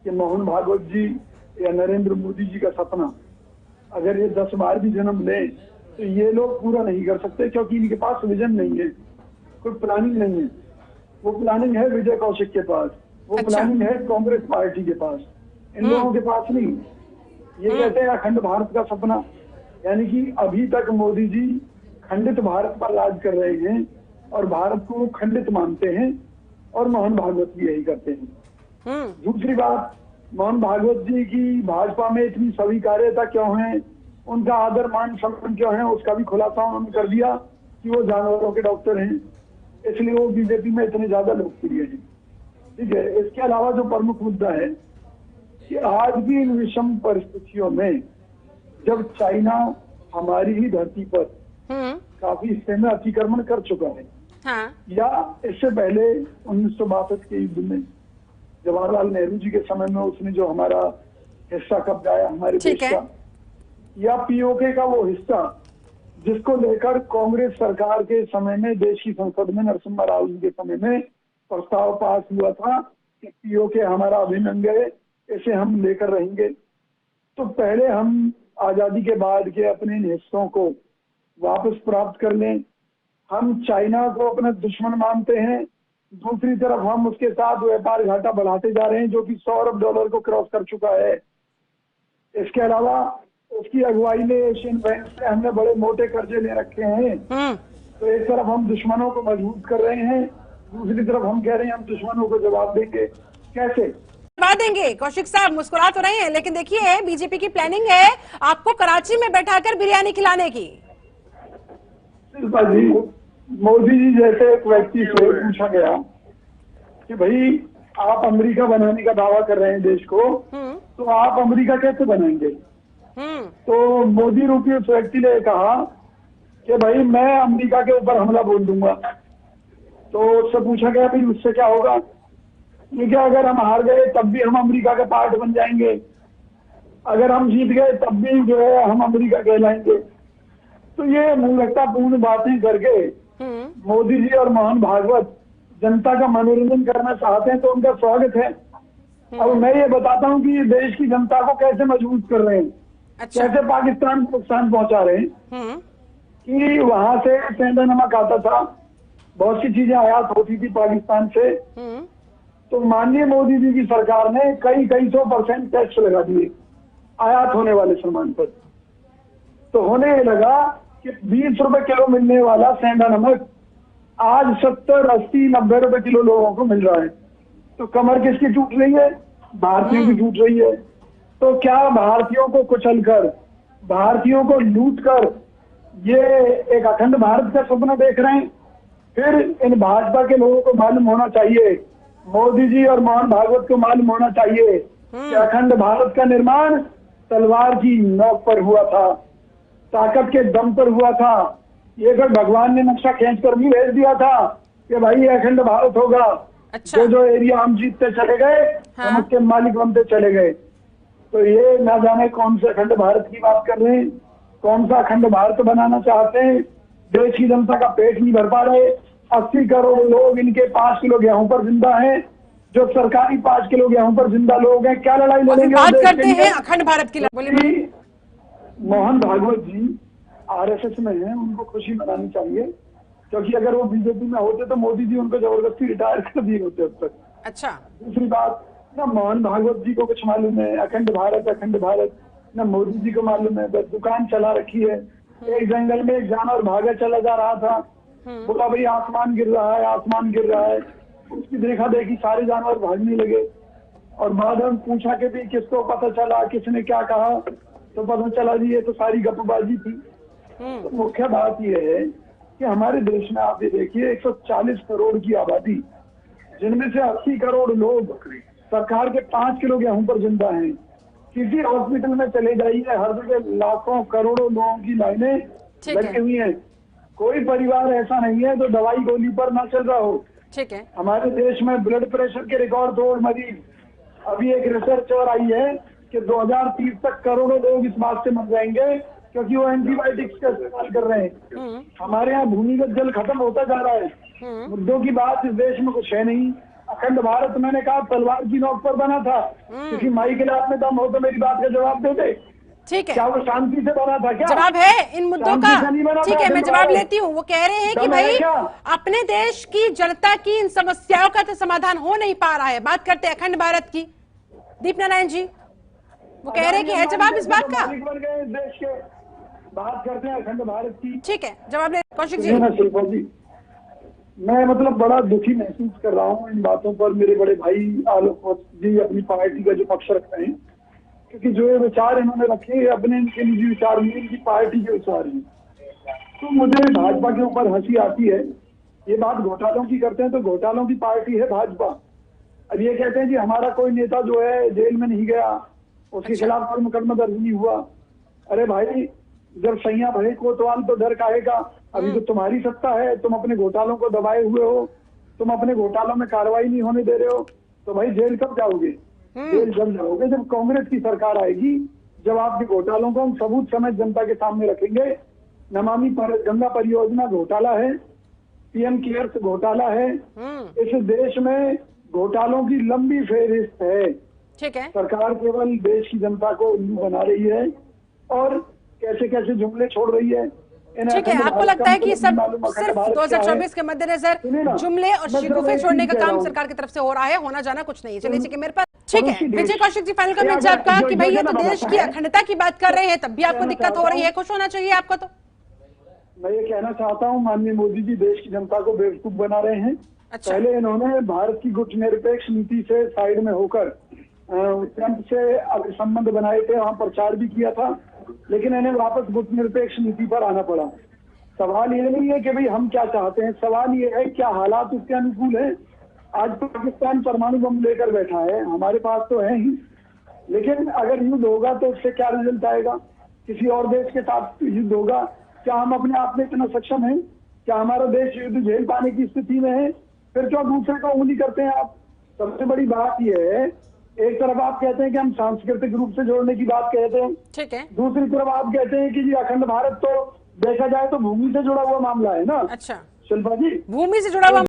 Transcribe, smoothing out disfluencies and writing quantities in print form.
कि मोहन भागवत जी या नरेंद्र मोदी जी का सपना अगर ये 10 बार भी जन्म ले तो ये लोग पूरा नहीं कर सकते, क्योंकि इनके पास विजन नहीं है, कोई प्लानिंग नहीं है। वो प्लानिंग है विजय कौशिक के पास, वो प्लानिंग है कांग्रेस पार्टी के पास, इन लोगों के पास नहीं। ये कहते हैं अखंड भारत का सपना, यानी कि अभी तक मोदी जी खंडित भारत पर राज कर रहे हैं और भारत को वो खंडित मानते हैं, और मोहन भागवत भी यही करते हैं। दूसरी बात, मोहन भागवत जी की भाजपा में इतनी स्वीकार्यता क्यों है, उनका आदर मान सम्मान क्यों है, उसका भी खुलासा उन्होंने कर दिया कि वो जानवरों के डॉक्टर हैं, इसलिए वो बीजेपी में इतने ज्यादा लोकप्रिय हैं। ठीक है। इसके अलावा जो प्रमुख मुद्दा है कि आज भी इन विषम परिस्थितियों में जब चाइना हमारी ही धरती पर काफी हिस्से में अतिक्रमण कर चुका है, या इससे पहले 1962 के युद्ध में जवाहरलाल नेहरू जी के समय में उसने जो हमारा हिस्सा कब्जाया हमारे देश का, या पीओके का वो हिस्सा जिसको लेकर कांग्रेस सरकार के समय में देश की संसद में नरसिम्हा राव जी के समय में प्रस्ताव पास हुआ था कि पीओके हमारा अभिन्न अंग है, इसे हम लेकर रहेंगे। तो पहले हम आजादी के बाद के अपने इन हिस्सों को वापस प्राप्त कर लें। हम चाइना को अपना दुश्मन मानते हैं, दूसरी तरफ हम उसके साथ व्यापार घाटा बढ़ाते जा रहे हैं जो कि $100 अरब को क्रॉस कर चुका है। इसके अलावा उसकी अगुवाई में एशियन बैंक से हमने बड़े मोटे कर्जे ले रखे हैं। तो एक तरफ हम दुश्मनों को मजबूत कर रहे हैं, दूसरी तरफ हम कह रहे हैं हम दुश्मनों को जवाब देंगे। कैसे जवाब देंगे? कौशिक साहब मुस्कुरा तो रहे हैं, लेकिन देखिए बीजेपी की प्लानिंग है आपको कराची में बैठाकर बिरयानी खिलाने की। शिल्पा जी, मोदी जी जैसे एक व्यक्ति से पूछा गया कि भाई आप अमेरिका बनाने का दावा कर रहे हैं देश को, तो आप अमेरिका कैसे बनाएंगे? तो मोदी रूपी उस व्यक्ति ने कहा कि भाई मैं अमेरिका के ऊपर हमला बोल दूंगा। तो उससे पूछा गया भाई उससे क्या होगा? क्या अगर हम हार गए तब भी हम अमेरिका का पार्ट बन जाएंगे, अगर हम जीत गए तब भी जो है हम अमेरिका कहलाएंगे। तो ये मूर्खतापूर्ण बातें करके मोदी जी और मोहन भागवत जनता का मनोरंजन करना चाहते हैं, तो उनका स्वागत है। और मैं ये बताता हूँ कि देश की जनता को कैसे मजबूत कर रहे हैं, कैसे पाकिस्तान को नुकसान पहुंचा रहे हैं कि वहां से सेंधा नमक आता था, बहुत सी चीजें आयात होती थी पाकिस्तान से। तो माननीय मोदी जी की सरकार ने कई 100% टैक्स लगा दिए आयात होने वाले सामान पर। तो होने लगा कि 20 रुपए किलो मिलने वाला सेंधा नमक आज 70, 80, 90 रुपए किलो लोगों को मिल रहा है। तो कमर किसकी टूट रही है? भारतीयों की टूट रही है। तो क्या भारतीयों को कुचलकर, भारतीयों को लूट कर ये एक अखंड भारत का सपना देख रहे हैं? फिर इन भाजपा के लोगों को मालूम होना चाहिए, मोदी जी और मोहन भागवत को मालूम होना चाहिए कि अखंड भारत का निर्माण तलवार की नोक पर हुआ था, ताकत के दम पर हुआ था। ये अगर भगवान ने नक्शा खींच कर भी भेज दिया था कि भाई ये अखंड भारत होगा, जो एरिया हम जीतते चले गए हम उसके मालिक बनते चले गए। तो ये ना जाने कौन से अखंड भारत की बात कर रहे हैं, कौन सा अखंड भारत बनाना चाहते हैं। देश की जनता का पेट नहीं भर पा रहे। 80 करोड़ लोग इनके 5 किलो गेहूं पर जिंदा हैं, जो सरकारी 5 किलो गेहूं पर जिंदा लोग हैं। क्या लड़ाई लड़ेंगे? बात करते हैं अखंड भारत की। मोहन भागवत जी आरएसएस में हैं, उनको खुशी मनानी चाहिए, क्योंकि अगर वो बीजेपी में होते तो मोदी जी उनको जबरदस्ती रिटायर कर दिए होते अब तक। अच्छा। दूसरी बात ना, मोहन भागवत जी को कुछ मालूम है अखंड भारत ना मोदी जी को मालूम है। बस दुकान चला रखी है। एक जंगल में एक जानवर भागा चला जा रहा था, बोला भाई आसमान गिर रहा है। उसकी देखा देखी सारे जानवर भागने लगे, और बाद में पूछा कि भाई किसको पता चला, किसने क्या कहा, तो पता चला जी ये तो सारी गपबाजी थी। तो मुख्य बात यह है कि हमारे देश में आप ये देखिए 140 करोड़ की आबादी, जिनमें से 80 करोड़ लोग सरकार के 5 किलो गेहूं पर जिंदा हैं। किसी हॉस्पिटल में चले जाइए, हर जगह लाखों करोड़ों लोगों की लाइनें लगी हुई हैं। कोई परिवार ऐसा नहीं है जो दवाई गोली पर ना चल रहा हो। ठीक है। हमारे देश में ब्लड प्रेशर के रिकॉर्ड तोड़ मरीज, अभी एक रिसर्च और आई है कि 2030 तक करोड़ों लोग इस बात से मर जाएंगे क्योंकि वो एंटीबायोटिक्स का इस्तेमाल कर रहे हैं। हमारे यहाँ भूमिगत जल खत्म होता जा रहा है। मुद्दों की बात इस देश में कुछ है नहीं। अखंड भारत मैंने कहा तलवार की नोक पर बना था, किसी माई के हाथ में दम हो तो मेरी बात का जवाब दे दे। ठीक है, क्या वो शांति से बना था? क्या जवाब है इन मुद्दों का? ठीक है, मैं जवाब लेती हूँ। वो कह रहे हैं कि भाई अपने देश की जनता की इन समस्याओं का तो समाधान हो नहीं पा रहा है। बात करते हैं अखंड भारत की, दीप नारायण जी वो कह रहे हैं कि है जवाब इस बात का? बन गए देश के, बात करते हैं अखंड भारत की। ठीक है, जवाब ले कौशिक जी। शिल्पा जी, मैं मतलब बड़ा दुखी महसूस कर रहा हूँ इन बातों पर। मेरे बड़े भाई आलोक जी अपनी पार्टी का जो पक्ष रखते हैं, क्योंकि जो ये विचार इन्होंने रखे हैं अपने इनके निजी विचार नहीं, इनकी पार्टी के विचार हैं। तो मुझे भाजपा के ऊपर हंसी आती है। ये बात घोटालों की करते हैं तो घोटालों की पार्टी है भाजपा। अब ये कहते हैं कि हमारा कोई नेता जो है जेल में नहीं गया, उसके खिलाफ कोई मुकदमा दर्ज नहीं हुआ। अरे भाई, जब सैया भरे कोतवाल तो डर काहेगा। अभी तो तुम्हारी सत्ता है, तुम अपने घोटालों को दबाए हुए हो, तुम अपने घोटालों में कार्रवाई नहीं होने दे रहे हो, तो भाई जेल कब जाओगे? जेल जब जाओगे जब कांग्रेस की सरकार आएगी, जब आपके घोटालों को हम सबूत समेत जनता के सामने रखेंगे। नमामि गंगा परियोजना घोटाला है, पीएम केयर्स घोटाला है, इस देश में घोटालों की लंबी फेहरिस्त है। ठीक है, सरकार केवल देश की जनता को उल्लू बना रही है और कैसे कैसे जुमले छोड़ रही है। ठीक है, आपको लगता है कि सब सिर्फ 2024 के मद्देनजर जुमले और शिकूफे छोड़ने का काम सरकार की तरफ से हो रहा है, होना जाना कुछ नहीं है? चलिए ठीक है, मेरे पास ठीक है विजय कौशिक जी, फाइनल कमेंट जब आपका कि भाई ये तो देश की अखंडता की बात कर रहे हैं, तब भी आपको दिक्कत हो रही है। खुश होना चाहिए आपको। तो मैं ये कहना चाहता हूँ माननीय मोदी जी देश की जनता को बेवकूफ बना रहे हैं। अच्छा। पहले इन्होंने भारत की गुटनिरपेक्ष नीति से साइड में होकर ट्रंप से अगर संबंध बनाए थे, वहाँ प्रचार भी किया था, लेकिन इन्हें वापस गुटनिरपेक्ष नीति पर आना पड़ा। सवाल ये नहीं है कि भाई हम क्या चाहते हैं, सवाल ये है क्या हालात उसके अनुकूल है। आज पाकिस्तान परमाणु बम लेकर बैठा है, हमारे पास तो है ही, लेकिन अगर युद्ध होगा तो उससे क्या रिजल्ट आएगा? किसी और देश के साथ युद्ध होगा, क्या हम अपने आप में इतना सक्षम है? क्या हमारा देश युद्ध झेल पाने की स्थिति में है? फिर क्यों दूसरे को उंगली करते हैं आप? सबसे बड़ी बात यह है, एक तरफ आप कहते हैं कि हम सांस्कृतिक रूप से जोड़ने की बात कहते हैं, ठीक है, दूसरी तरफ आप कहते हैं कि जी अखंड भारत तो देखा जाए तो भूमि से जुड़ा हुआ मामला है ना। अच्छा शिल्पा जी, भूमि से जुड़ा हुआ